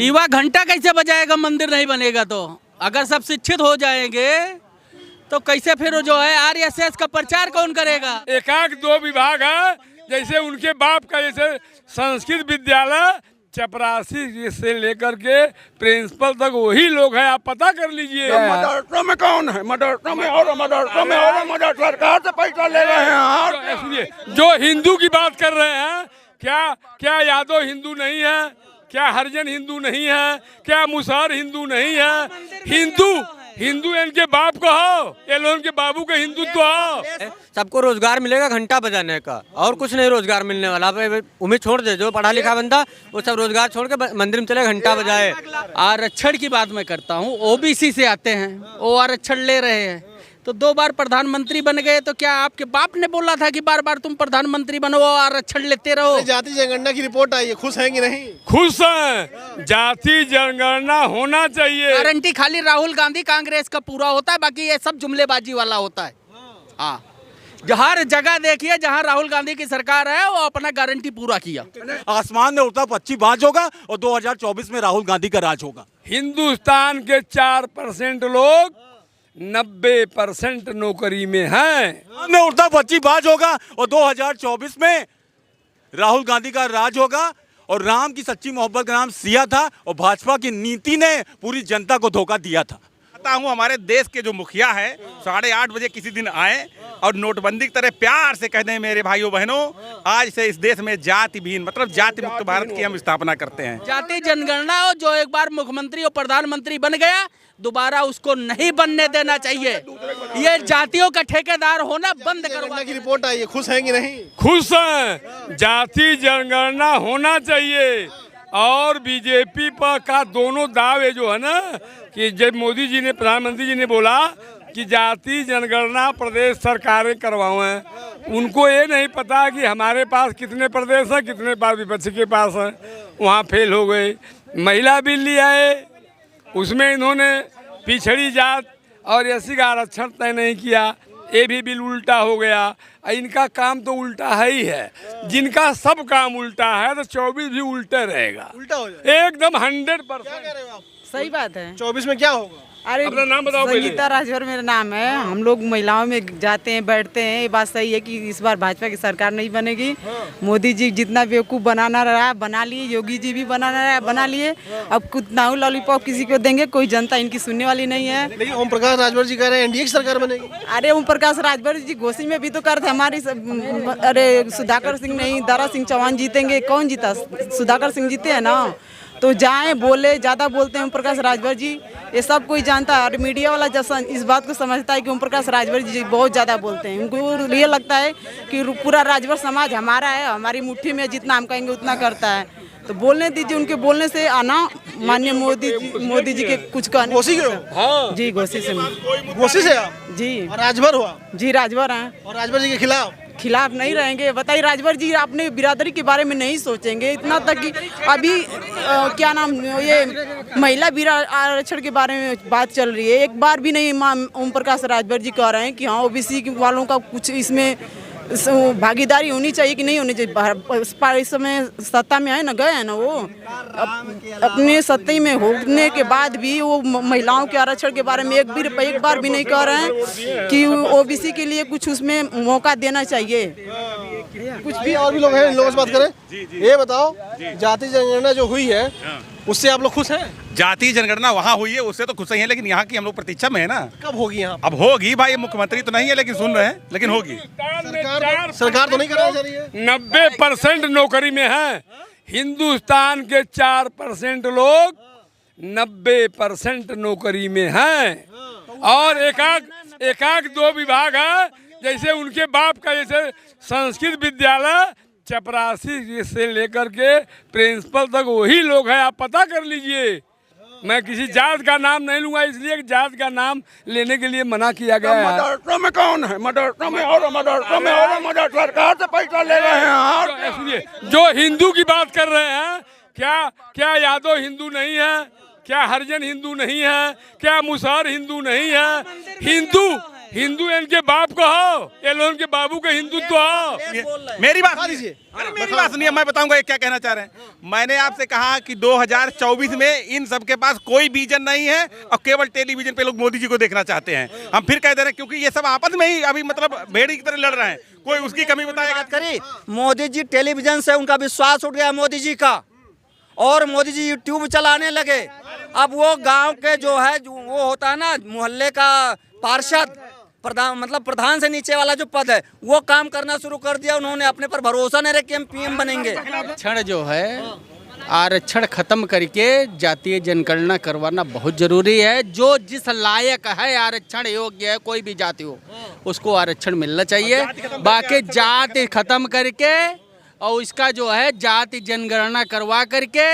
युवा घंटा कैसे बजाएगा मंदिर नहीं बनेगा तो? अगर सब शिक्षित हो जाएंगे तो कैसे फिर जो है आरएसएस का प्रचार कौन करेगा? एकाक दो विभाग है, जैसे उनके बाप का, जैसे संस्कृत विद्यालय चपरासी से लेकर के प्रिंसिपल तक वही लोग हैं, आप पता कर लीजिए। मदरसों में कौन है? मदरसों में और मदरसों में और मदरसा सरकार से पैसा ले रहे हैं। सुनिए, जो हिंदू की बात कर रहे हैं, क्या यादव हिंदू नहीं है? क्या हरिजन हिंदू नहीं है? क्या मुसहर हिंदू नहीं है? हिंदू इनके बाप को हो, ये लोग इनके बाबू का हिंदुत्व हो। सबको रोजगार मिलेगा घंटा बजाने का, और कुछ नहीं रोजगार मिलने वाला। उम्मीद छोड़ दे, जो पढ़ा लिखा बंदा वो सब रोजगार छोड़ के मंदिर में चले घंटा बजाए। आरक्षण की बात मैं करता हूँ, ओबीसी से आते हैं, वो आरक्षण ले रहे हैं, तो 2 बार प्रधानमंत्री बन गए, तो क्या आपके बाप ने बोला था कि बार बार तुम प्रधानमंत्री बनो और आरक्षण लेते रहो? जाति जनगणना की रिपोर्ट आई है, खुश हैं कि नहीं? खुश हैं, जाति जनगणना होना चाहिए। गारंटी खाली राहुल गांधी कांग्रेस का पूरा होता है, बाकी ये सब जुमलेबाजी वाला होता है। हाँ, हर जगह देखिए जहाँ राहुल गांधी की सरकार है वो अपना गारंटी पूरा किया। आसमान में उड़ता पक्षी बाज होगा और 2024 में राहुल गांधी का राज होगा। हिंदुस्तान के 4% लोग 90% नौकरी में हैं। में उड़ता पक्षी बाज होगा और 2024 में राहुल गांधी का राज होगा। और राम की सच्ची मोहब्बत का नाम सिया था और भाजपा की नीति ने पूरी जनता को धोखा दिया था। हूँ हमारे देश के जो मुखिया है 8:30 बजे किसी दिन आए और नोटबंदी की तरह प्यार से कह दें, मेरे भाइयों बहनों, आज से इस देश में जाति विहीन, मतलब जाति मुक्त भारत की हम स्थापना करते हैं। जाति जनगणना हो, जो एक बार मुख्यमंत्री और प्रधानमंत्री बन गया दोबारा उसको नहीं बनने देना चाहिए। ये जातियों का ठेकेदार होना बंद करवा की रिपोर्ट आई है, खुश हैं कि नहीं? खुश हैं, जाति जनगणना होना चाहिए। और बीजेपी पर का दोनों दावे जो है ना, कि जब मोदी जी ने, प्रधानमंत्री जी ने बोला कि जाति जनगणना प्रदेश सरकारें करवाएं, उनको ये नहीं पता कि हमारे पास कितने प्रदेश हैं, कितने पास विपक्ष के पास हैं। वहाँ फेल हो गए। महिला बिल ले आए, उसमें इन्होंने पिछड़ी जात और एससी का आरक्षण तय नहीं किया, ये भी बिल उल्टा हो गया। इनका काम तो उल्टा है ही है, जिनका सब काम उल्टा है तो 24 भी उल्टा रहेगा, उल्टा हो जाए एकदम 100%। सही बात है। 24 में क्या होगा? अरे अपना नाम बताओ। संगीता राजभर मेरा नाम है। हम लोग महिलाओं में जाते हैं, बैठते हैं। ये बात सही है कि इस बार भाजपा की सरकार नहीं बनेगी। मोदी जी जितना बेवकूफ़ बनाना रहा बना लिए, योगी जी भी बनाना रहा बना लिए। अब कितना लॉलीपॉप किसी को देंगे, कोई जनता इनकी सुनने वाली नहीं है। लेकिन ओम प्रकाश राजभर जी कह रहे हैं एनडीए की सरकार बनेगी। अरे ओम प्रकाश राजभर जी घोषी में भी तो करते हमारी अरे सुधाकर सिंह नहीं, दारा सिंह चौहान जीतेंगे। कौन जीता? सुधाकर सिंह जीते हैं ना। तो जाएं, बोले, ज़्यादा बोलते हैं ओम प्रकाश राजभर जी, ये सब कोई जानता है। और मीडिया वाला जैसा इस बात को समझता है कि ओम प्रकाश राजभर जी बहुत ज़्यादा बोलते हैं। उनको ये लगता है कि पूरा राजभर समाज हमारा है, हमारी मुट्ठी में जितना हम कहेंगे उतना करता है। तो बोलने दीजिए, उनके बोलने से आना माननीय मोदी जी के कुछ कहने। घोषी के हो? हाँ जी, घोषी से। घोषी से आप? जी। और राजभर हुआ? जी राजभर हैं। और राजभर जी के खिलाफ नहीं रहेंगे। बताइए, राजभर जी अपने बिरादरी के बारे में नहीं सोचेंगे। इतना तक कि अभी क्या नाम, ये महिला आरक्षण के बारे में बात चल रही है, एक बार भी नहीं ओम प्रकाश राजभर जी कह रहे हैं कि हाँ ओबीसी वालों का कुछ इसमें भागीदारी होनी चाहिए कि नहीं होनी चाहिए। इस समय सत्ता में है ना, गए हैं ना वो, अपने सत्ता में होने के बाद भी वो महिलाओं के आरक्षण के बारे में एक बार भी नहीं कह रहे हैं कि ओबीसी के लिए कुछ उसमें मौका देना चाहिए। कुछ भी और भी लोग हैं, इन लोगों से बात करें। ये बताओ, जाति जनगणना जो हुई है उससे आप लोग खुश हैं? जाति जनगणना वहाँ हुई है, उससे तो खुश ही है, लेकिन यहाँ की हम लोग प्रतीक्षा में है ना। कब होगी यहाँ? अब होगी भाई, मुख्यमंत्री तो नहीं है लेकिन सुन रहे हैं, लेकिन होगी। सरकार तो नहीं करानी जा रही है। 90% नौकरी में है। हिंदुस्तान के 4% लोग 90% नौकरी में हैं। और एकाक दो विभाग है, जैसे उनके बाप का, जैसे संस्कृत विद्यालय चपरासी से लेकर के प्रिंसिपल तक वही लोग हैं, आप पता कर लीजिए। मैं किसी जात का नाम नहीं लूंगा, इसलिए कि जात का नाम लेने के लिए मना किया गया है। मदरसों में कौन है? मदरसों में और मदरसों में और मदरसा सरकार से पैसा ले रहे हैं। सुनिए, जो हिंदू की बात कर रहे हैं, क्या यादव हिंदू नहीं है? क्या हरिजन हिंदू नहीं है? क्या मुसहर हिंदू नहीं है? हिंदू इनके बाप को हो, ये लोग के बाबू का हिंदुत्व हो। मेरी बात दीजिए। अरे मेरी बात सुनिए, मैं बताऊंगा ये क्या कहना चाह रहे हैं। मैंने आपसे कहा कि 2024 में इन सब के पास कोई विजन नहीं है और केवल टेलीविजन पे लोग मोदी जी को देखना चाहते हैं। हम फिर कह दे रहे हैं क्योंकि ये सब आपस में ही अभी मतलब भेड़ी की तरह लड़ रहे हैं, कोई उसकी कमी बताएगा। करी मोदी जी टेलीविजन से उनका विश्वास उठ गया मोदी जी का, और मोदी जी यूट्यूब चलाने लगे। अब वो गांव के जो है वो होता है ना मोहल्ले का पार्षद, प्रधान मतलब प्रधान से नीचे वाला जो पद है वो काम करना शुरू कर दिया। उन्होंने अपने पर भरोसा नहीं रखा कि हम पीएम बनेंगे। आरक्षण जो है, आरक्षण खत्म करके जातीय जनगणना करवाना बहुत जरूरी है। जो जिस लायक है, आरक्षण योग्य है, कोई भी जाति हो उसको आरक्षण मिलना चाहिए। बाकी जाति खत्म करके और इसका जो है जाति जनगणना करवा करके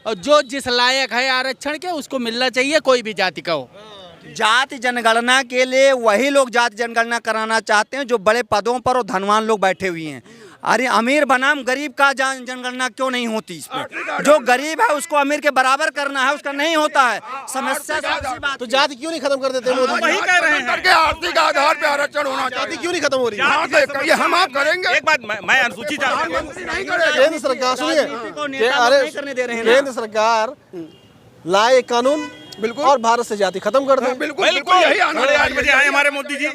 और जो जिस लायक है आरक्षण के उसको मिलना चाहिए, कोई भी जाति का हो। जाति जनगणना के लिए वही लोग जाति जनगणना कराना चाहते हैं जो बड़े पदों पर और धनवान लोग बैठे हुए हैं। अरे अमीर बनाम गरीब का जनगणना क्यों नहीं होती? इसमें जो गरीब है उसको अमीर के बराबर करना है, उसका नहीं होता है। समस्या सबसे बात तो जाति क्यों नहीं खत्म कर देते मोदी जी? वही कह रहे हैं करके आर्थिक आधार पे आरक्षण होना जाति क्यों नहीं खत्म हो रही है? चाहिए। ये हम आप करेंगे। एक बात मैं अनुसूचित जाति नहीं करेंगे। केंद्र सरकार सुनिए, अरे केंद्र सरकार लाए कानून बिल्कुल और भारत से जाति खत्म कर दे। बिल्कुल बिल्कुल यही आना साढ़े 8 बजे आए हमारे मोदी जी।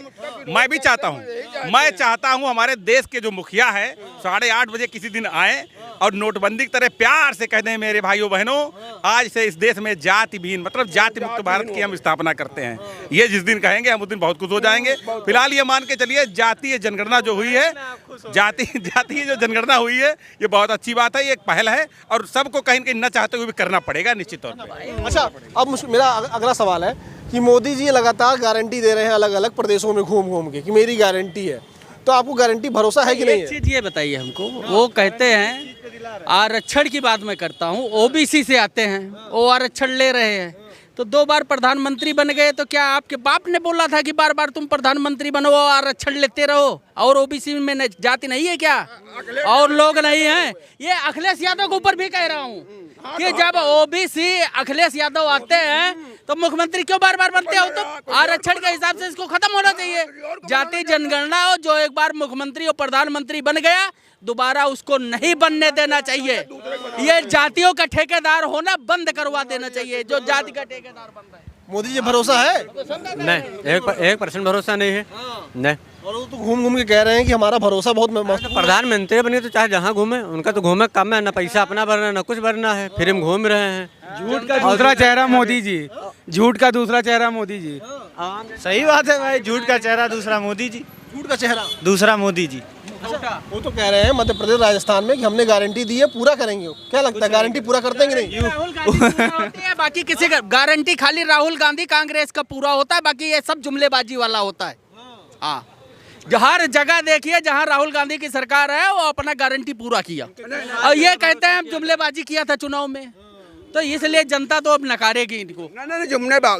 मैं भी चाहता हूँ हमारे देश के जो मुखिया है 8:30 बजे किसी दिन आए और नोटबंदी की तरह प्यार से कह दें मेरे भाइयों बहनों, आज से इस देश में जाति विहीन मतलब जाति मुक्त भारत की हम स्थापना करते हैं। ये जिस दिन कहेंगे हम उस दिन बहुत खुश हो जाएंगे। फिलहाल ये मान के चलिए जातीय जनगणना जो हुई है, जातीय जो जनगणना हुई है ये बहुत अच्छी बात है, ये एक पहल है और सबको कहीं न कहीं न चाहते हुए भी करना पड़ेगा निश्चित तौर पर। अच्छा, अब मेरा अगला सवाल है कि मोदी जी लगातार गारंटी दे रहे हैं अलग अलग प्रदेशों में घूम घूम के कि मेरी गारंटी है, तो आपको गारंटी भरोसा है कि नहीं एक है? चीज ये बताइए हमको, वो कहते हैं आरक्षण की बात मैं करता हूँ, ओबीसी से आते हैं, वो आरक्षण ले रहे हैं, तो 2 बार प्रधानमंत्री बन गए, तो क्या आपके बाप ने बोला था कि बार बार तुम प्रधानमंत्री बनो और आरक्षण लेते रहो? और ओबीसी में जाति नहीं है क्या? और लोग नहीं हैं? ये अखिलेश यादव के ऊपर भी कह रहा हूँ कि जब ओबीसी अखिलेश यादव आते हैं तो मुख्यमंत्री क्यों बार बार बनते हो? तो आरक्षण के हिसाब से इसको खत्म होना चाहिए। जाति जनगणना हो, जो एक बार मुख्यमंत्री और प्रधानमंत्री बन गया दोबारा उसको नहीं बनने देना चाहिए। ये जातियों का ठेकेदार होना बंद करवा देना चाहिए, जो जाति का ठेकेदार बन रहा है। मोदी जी भरोसा है? नहीं, 1% भरोसा नहीं है। नहीं, और वो तो घूम घूम के कह रहे हैं कि हमारा भरोसा बहुत मस्त। प्रधानमंत्री बने तो चाहे जहाँ घूमे, उनका तो घूमे कम है, ना पैसा अपना भरना है, ना कुछ भरना है, फिर हम घूम रहे हैं। झूठ का दूसरा चेहरा मोदी जी, झूठ का दूसरा चेहरा मोदी जी। सही बात है भाई, झूठ का चेहरा दूसरा मोदी जी, झूठ का चेहरा दूसरा मोदी जी। वो तो कह रहे हैं मध्य प्रदेश राजस्थान में कि हमने गारंटी दी है, पूरा करेंगे। क्या लगता है गारंटी पूरा करते हैं कि नहीं? राहुल गांधी पूरा होती है, बाकी किसी का गारंटी खाली राहुल गांधी कांग्रेस का पूरा होता है, बाकी ये सब जुमलेबाजी वाला होता है। हाँ, हर जगह देखिए जहाँ राहुल गांधी की सरकार है वो अपना गारंटी पूरा किया और ये कहते हैं हम जुमलेबाजी किया था चुनाव में, तो इसलिए जनता तो अब नकारेगी इनको। नहीं,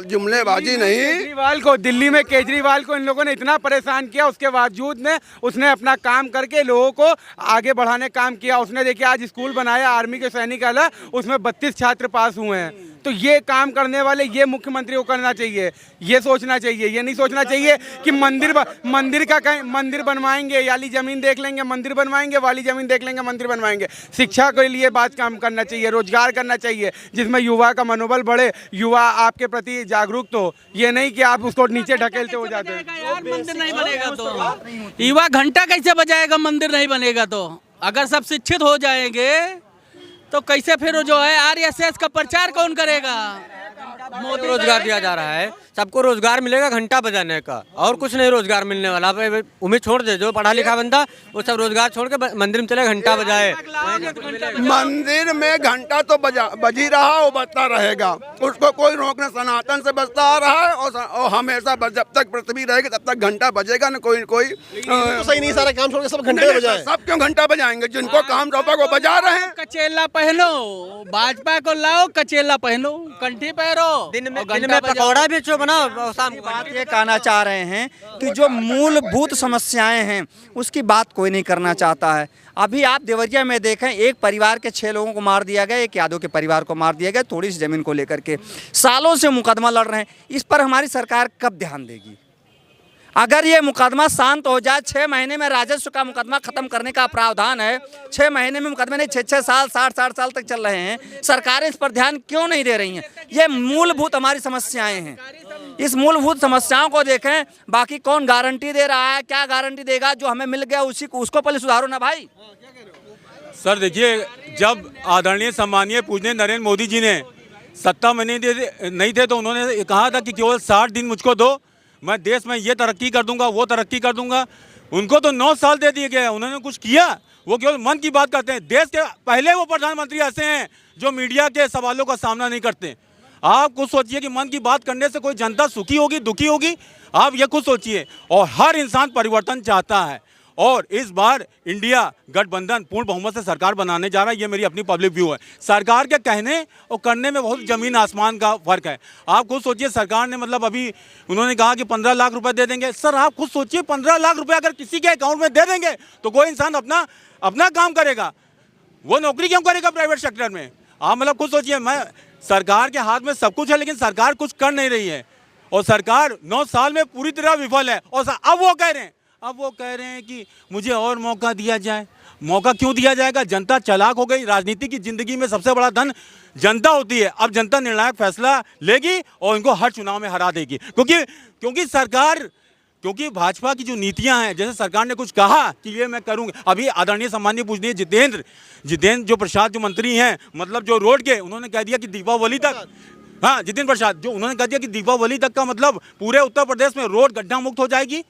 जुमलेबाजी नहीं। केजरीवाल को, दिल्ली में केजरीवाल को इन लोगों ने इतना परेशान किया, उसके बावजूद में उसने अपना काम करके लोगों को आगे बढ़ाने काम किया। उसने देखिए आज स्कूल बनाया, आर्मी के सैनिक वाला, उसमें 32 छात्र पास हुए हैं। तो ये काम करने वाले ये मुख्यमंत्री को करना चाहिए, ये सोचना चाहिए। ये नहीं सोचना चाहिए कि मंदिर बनवाएंगे, याली जमीन देख लेंगे मंदिर बनवाएंगे, वाली जमीन देख लेंगे मंदिर बनवाएंगे। शिक्षा के लिए बात काम करना चाहिए, रोजगार करना चाहिए जिसमें युवा का मनोबल बढ़े, युवा आपके प्रति जागरूक हो। ये नहीं कि आप उसको नीचे ढकेलते हो जाते हैं। यार मंदिर नहीं बनेगा तो युवा घंटा कैसे बजाएगा? मंदिर नहीं बनेगा तो अगर सब शिक्षित हो जाएंगे तो कैसे फिर जो है आरएसएस का प्रचार कौन करेगा? मोदी रोजगार दिया जा रहा है, सबको रोजगार मिलेगा घंटा बजाने का, और कुछ नहीं रोजगार मिलने वाला। अब उम्मीद छोड़ दे, जो पढ़ा लिखा बंदा वो सब रोजगार छोड़ के मंदिर में चले घंटा बजाए। मंदिर में घंटा तो बज ही रहा, वो बजता रहेगा, उसको कोई रोकने, सनातन से बजता आ रहा है और हमेशा जब तक पृथ्वी रहेगी तब तक घंटा बजेगा ना। कोई तो सही नहीं, सारा काम छोड़ के सब घंटे बजाए। सब क्यों घंटा बजाएंगे? जिनको काम सौंपा वो बजा रहे हैं। कचेला पहनो, भाजपा को लाओ, कचेला पहनो, कंठी पहनो, दिन में पकौड़ा बेचो, बनाओ शाम को। बात ये कहना चाह रहे हैं कि जो मूलभूत समस्याएं हैं उसकी बात कोई नहीं करना चाहता है। अभी आप देवरिया में देखें, एक परिवार के 6 लोगों को मार दिया गया, एक यादव के परिवार को मार दिया गया थोड़ी सी जमीन को लेकर के। सालों से मुकदमा लड़ रहे हैं, इस पर हमारी सरकार कब ध्यान देगी? अगर ये मुकदमा शांत हो जाए, 6 महीने में राजस्व का मुकदमा खत्म करने का प्रावधान है। 6 महीने में मुकदमे नहीं, 6-6 साल 60-60 साल तक चल रहे हैं। सरकारें इस पर ध्यान क्यों नहीं दे रही हैं? ये मूलभूत हमारी समस्याएं हैं। इस मूलभूत समस्याओं को देखें। बाकी कौन गारंटी दे रहा है, क्या गारंटी देगा? जो हमें मिल गया उसी को, उसको पहले सुधारो ना भाई। सर देखिए, जब आदरणीय सम्मानीय पूजनीय नरेंद्र मोदी जी ने सत्ता में नहीं थे तो उन्होंने कहा था कि केवल 60 दिन मुझको दो, मैं देश में ये तरक्की कर दूंगा, वो तरक्की कर दूंगा। उनको तो 9 साल दे दिए गए, उन्होंने कुछ किया? वो केवल मन की बात करते हैं। देश के पहले वो प्रधानमंत्री ऐसे हैं जो मीडिया के सवालों का सामना नहीं करते। आप खुद सोचिए कि मन की बात करने से कोई जनता सुखी होगी, दुखी होगी? आप ये खुद सोचिए। और हर इंसान परिवर्तन चाहता है, और इस बार इंडिया गठबंधन पूर्ण बहुमत से सरकार बनाने जा रहा है। ये मेरी अपनी पब्लिक व्यू है। सरकार के कहने और करने में बहुत जमीन आसमान का फर्क है। आप खुद सोचिए, सरकार ने मतलब अभी उन्होंने कहा कि 15 लाख रुपए दे देंगे। सर आप खुद सोचिए, 15 लाख रुपए अगर किसी के अकाउंट में दे देंगे तो कोई इंसान अपना काम करेगा? वो नौकरी क्यों करेगा प्राइवेट सेक्टर में? आप मतलब खुद सोचिए। मैं सरकार के हाथ में सब कुछ है, लेकिन सरकार कुछ कर नहीं रही है, और सरकार 9 साल में पूरी तरह विफल है। और अब वो कह रहे हैं कि मुझे और मौका दिया जाए। मौका क्यों दिया जाएगा? जनता चालाक हो गई। राजनीति की जिंदगी में सबसे बड़ा धन जनता होती है। अब जनता निर्णायक फैसला लेगी और इनको हर चुनाव में हरा देगी, क्योंकि भाजपा की जो नीतियां हैं, जैसे सरकार ने कुछ कहा कि ये मैं करूंगा। अभी आदरणीय सम्मानीय पूजनीय जितेंद्र जो प्रसाद जो मंत्री हैं, मतलब जो रोड के, उन्होंने कह दिया कि दीपावली तक, हाँ जितेंद्र प्रसाद, जो उन्होंने कह दिया कि दीपावली तक का मतलब पूरे उत्तर प्रदेश में रोड गड्ढा मुक्त हो जाएगी।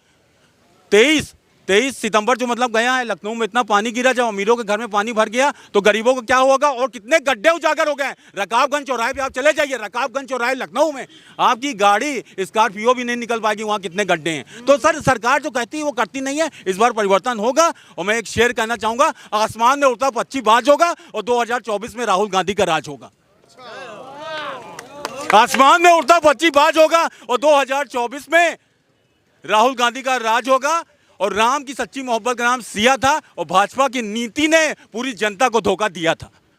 23 सितंबर जो मतलब गया है, लखनऊ में इतना पानी गिरा, जब अमीरों के घर में पानी भर गया तो गरीबों को क्या होगा? और कितने गड्ढे उजागर हो गए। रकाबगंज चौराहे पे आप चले जाइए, रकाबगंज चौराहे लखनऊ में आपकी गाड़ी स्कॉर्पियो भी नहीं निकल पाएगी, वहाँ कितने गड्ढे हैं। तो सर सरकार जो कहती है वो करती नहीं है। इस बार परिवर्तन होगा। और मैं एक शेर कहना चाहूँगा, आसमान में उड़ता पक्षी बाज होगा और 2024 में राहुल गांधी का राज होगा। आसमान में उड़ता पक्षी बाज होगा और 2024 में राहुल गांधी का राज होगा। और राम की सच्ची मोहब्बत का नाम सिया था, और भाजपा की नीति ने पूरी जनता को धोखा दिया था।